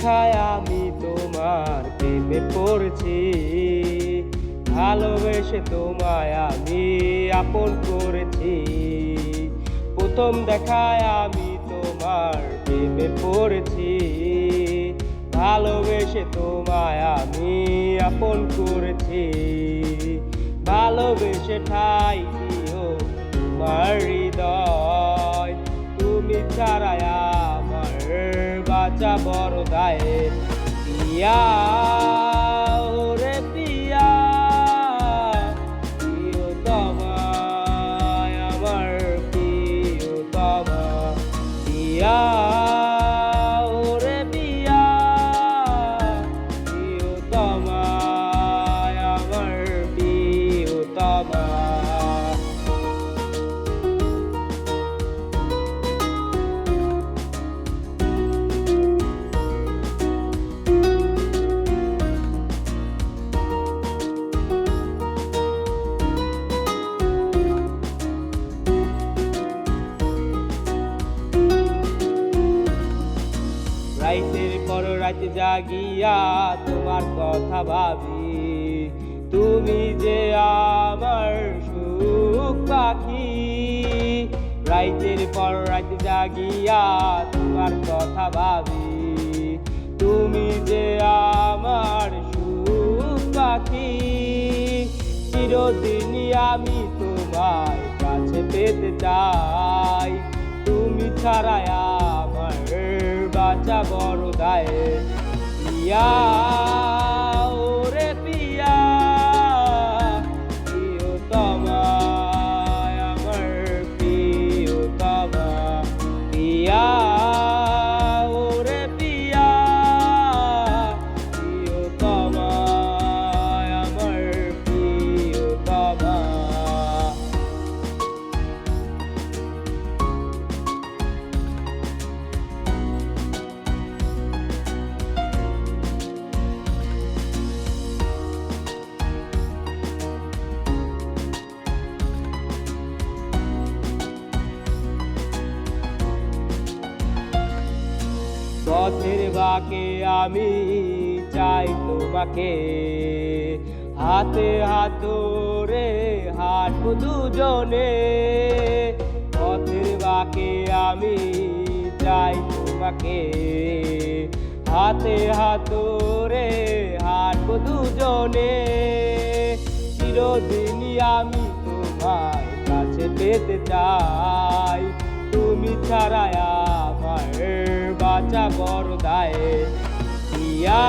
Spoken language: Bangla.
দেখায় আমি তোমার প্রেমে পড়েছি, ভালোবেসে তোমায় আমি আপন করেছি। প্রথম দেখায় আমি তোমার প্রেমে পড়েছি, ভালোবেসে তোমায় আমি আপন করেছি। ভালোবেসে ঠাই দিও তোমার হৃদয়, তুমি ছাড়া আমার বাঁচা বড় দায়। পিয়া ওরে পিয়া, প্রিয়তমা আমার প্রিয়তমা। পিয়া ওরে পিয়া, প্রিয়তমা আমার প্রিয়তমা। রাইতের পর রাত জাগিয়া তোমার কথা ভাবি, তুমি যে আমার সুখ পাখি। রাইতের পর রাত জাগিয়া তোমার কথা ভাবি, তুমি যে আমার সুখ পাখি। চিরদিনই আমি তোমার কাছে পেতে চাই, তুমি ছাড়া আমার বাঁচা বড় দায়। পিয়া ওরে পিয়া, প্রিয়তমা আমার প্রিয়তমা। পিয়া ওরে পিয়া, প্রিয়তমা আমার প্রিয়তমা। পথের বাঁকে আমি চাই তোমাকে, হাতে হাত ধরে হাঁটবো দুজনে। পথের বাঁকে আমি চাই তোমাকে, হাতে হাত ধরে হাঁটবো দুজনে। চিরদিনই আমি তোমার কাছে পেতে চাই, তুমি ছাড়া আমার বাঁচা বড় দায়। পিয়া